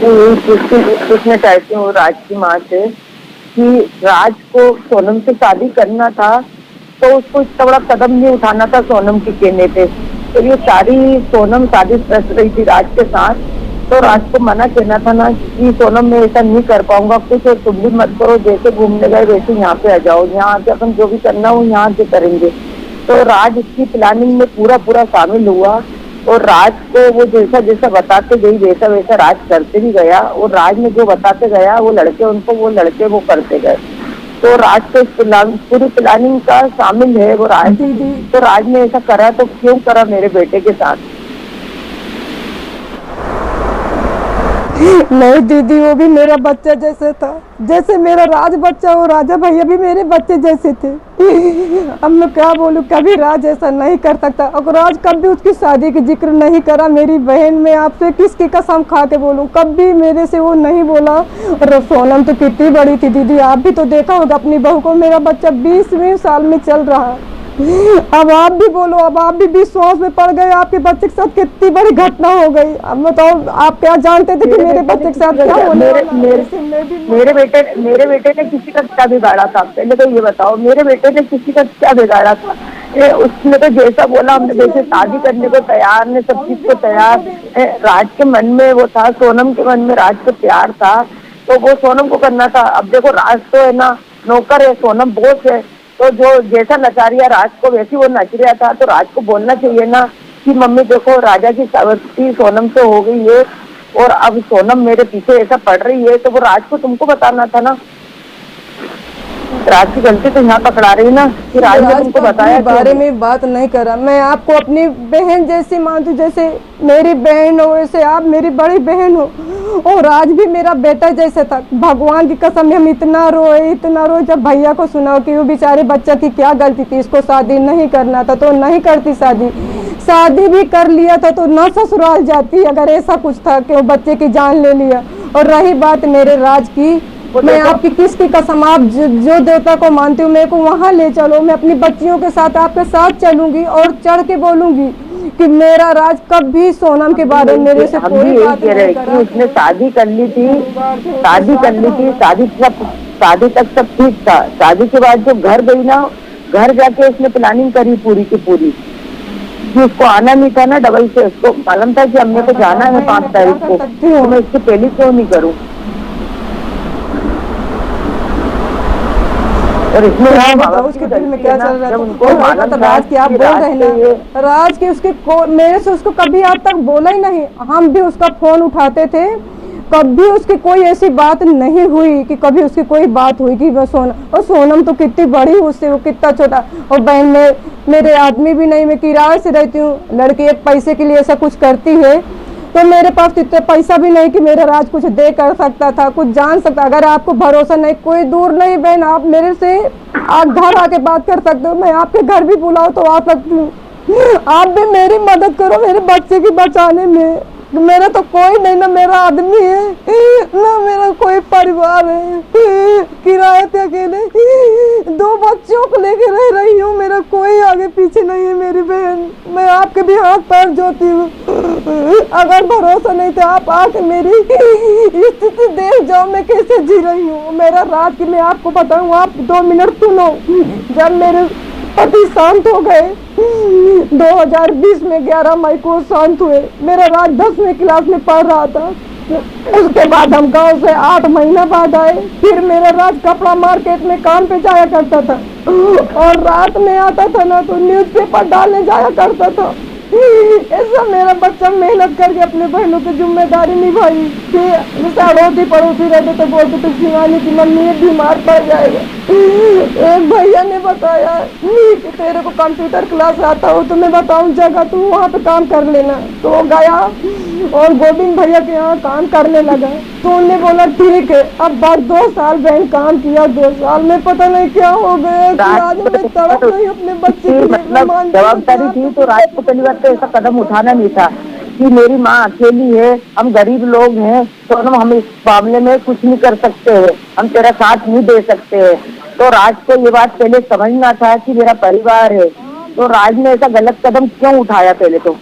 पूछना चाहती हूँ राज की माँ से कि राज को सोनम से शादी करना था तो उसको इतना बड़ा कदम नहीं उठाना था सोनम के कहने पे। तो ये सारी सोनम शादी रच रही थी राज के साथ, तो राज को मना कहना था ना कि सोनम मैं ऐसा नहीं कर पाऊंगा कुछ, और तुम भी मत करो, जैसे घूमने गए वैसे यहाँ पे आ जाओ, यहाँ आके अपन जो भी करना हो यहाँ से करेंगे। तो राज इसकी प्लानिंग में पूरा पूरा शामिल हुआ और राज को वो जैसा जैसा बताते गई वैसा वैसा राज करते भी गया, और राज ने जो बताते गया वो लड़के उनको वो लड़के वो करते गए। तो राज तो पूरी प्लानिंग का शामिल है वो राज। तो राज ने ऐसा करा तो क्यों करा मेरे बेटे के साथ? नहीं दीदी, वो भी मेरा बच्चा जैसे था, जैसे मेरा राज बच्चा वो राजा भैया भी मेरे बच्चे जैसे थे। अब मैं क्या बोलूँ, कभी राज ऐसा नहीं कर सकता। और राज कभी उसकी शादी की जिक्र नहीं करा। मेरी बहन, मैं आपसे किसकी कसम खा के बोलूँ, कभी मेरे से वो नहीं बोला। और सोनम तो कितनी बड़ी थी दीदी, आप भी तो देखा होगा अपनी बहू को। मेरा बच्चा 20वें साल में चल रहा है। अब आप भी बोलो, अब आप भी विश्वास में पड़ गए, आपके बच्चे के साथ कितनी बड़ी घटना हो गई। अब बताओ, आप क्या जानते थे कि मेरे बच्चे के साथ क्या होने वाला है? मेरे बेटे ने किसी का क्या बिगाड़ा था? पहले तो ये बताओ, मेरे बेटे ने किसी का क्या बिगाड़ा था? उसने तो जैसा बोला हमने वैसे शादी करने को तैयार ने, सब चीज को तैयार। राज के मन में वो था, सोनम के मन में राज को प्यार था, तो वो सोनम को करना था। अब देखो राज तो है ना नौकर है, सोनम बॉस है, तो जो जैसा नचा रिया राज को वैसे वो नच रहा था। तो राज को बोलना चाहिए ना कि मम्मी देखो राजा की सावती सोनम से हो गई है और अब सोनम मेरे पीछे ऐसा पड़ रही है, तो वो राज को तुमको बताना था ना। राज की गलती तो यहाँ पकड़ा रही ना कि राज ने तुमको बताया बारे में बात नहीं करा। मैं आपको अपनी बहन जैसी मानती, जैसे मेरी बहन हो वैसे आप मेरी बड़ी बहन हो, और राज भी मेरा बेटा जैसे था। भगवान की कसम, हम इतना रोए जब भैया को सुना कि वो बेचारे बच्चा की क्या गलती थी, इसको शादी नहीं करना था तो नहीं करती शादी भी कर लिया था तो न ससुराल जाती अगर ऐसा कुछ था कि वो बच्चे की जान ले लिया। और रही बात मेरे राज की, मैं आपकी किसकी कसम, आप जो देवता को मानती हूँ मेरे को वहाँ ले चलो, मैं अपनी बच्चियों के साथ आपके साथ चलूंगी और चढ़ के बोलूंगी कि मेरा राज कभी सोनम के बारे में मेरे से कोई बात नहीं करा। उसने शादी कर ली थी, शादी तक सब ठीक था। शादी के बाद जब घर गई ना, घर जाके उसने प्लानिंग करी पूरी की पूरी कि उसको आना नहीं था ना डबल से। उसको मालूम था कि हमने को जाना है 5 तारीख को, तो मैं इससे पहले क्यों नहीं करूँ। और इसमें उसके दिल में क्या चल रहा था? राज की आप बोल रहे ना, राज की उसके मेरे से उसको कभी आज तक बोला ही नहीं। हम भी उसका फोन उठाते थे, कभी उसकी कोई ऐसी बात नहीं हुई कि कभी उसकी कोई बात हुई कि वो और सोनम तो कितनी बड़ी उससे, वो कितना छोटा। और बहन में मेरे आदमी भी नहीं, मैं किराए से रहती हूँ। लड़की एक पैसे के लिए ऐसा कुछ करती है तो मेरे पास इतना पैसा भी नहीं कि मेरा राज कुछ दे कर सकता था, कुछ जान सकता। अगर आपको भरोसा नहीं, कोई दूर नहीं बहन, आप मेरे से घर आके बात कर सकते हो। मैं आपके घर भी बुलाऊं तो आ सकती हूँ। आप भी मेरी मदद करो मेरे बच्चे की बचाने में। मेरा तो कोई नहीं, ना मेरा आदमी है ना मेरा कोई परिवार है, किराए पे अकेले 2 बच्चों को लेके रह रही हूँ। मेरा कोई आगे पीछे नहीं है मेरी बहन। मैं आपके भी हाथ पैर जोती हूँ, अगर भरोसा नहीं तो आप आके मेरी स्थिति देख जाओ मैं कैसे जी रही हूँ। मेरा रात की मैं आपको बताऊँ, आप 2 मिनट सुनो। जब मेरे पति शांत हो गए 2020 में 11 मई को शांत हुए, मेरा राज 10वीं क्लास में पढ़ रहा था। उसके बाद हम गांव से 8 महीना बाद आए। फिर मेरा राज कपड़ा मार्केट में काम पे जाया करता था और रात में आता था ना तो न्यूज़पेपर डालने जाया करता था। ऐसा मेरा बच्चा मेहनत करके अपने बहनों की जिम्मेदारी निभाई। जैसे अड़ोसी पड़ोसी रहते तो बोलते थे शिवानी की मम्मी ये बीमार पड़ जाएगा। एक भैया ने बताया कि तेरे को कंप्यूटर क्लास आता हो तो मैं बताऊं जगह, तू वहाँ पे काम कर लेना। तो वो गया और गोविंद भैया के यहाँ काम करने लगा। तो उन्होंने बोला ठीक है। अब बाद 2 साल बहन काम किया, 2 साल में पता नहीं क्या हो गया कि आज मैं तड़प रही अपने बच्चे की जवाबदारी थी। तो राज को पहली बार तो ऐसा कदम उठाना नहीं था कि मेरी माँ अकेली है, हम गरीब लोग हैं, तो हम इस मामले में कुछ नहीं कर सकते हैं, हम तेरा साथ नहीं दे सकते हैं। तो राज को ये बात पहले समझना था कि मेरा परिवार है। तो राज ने ऐसा गलत कदम क्यों उठाया? पहले तो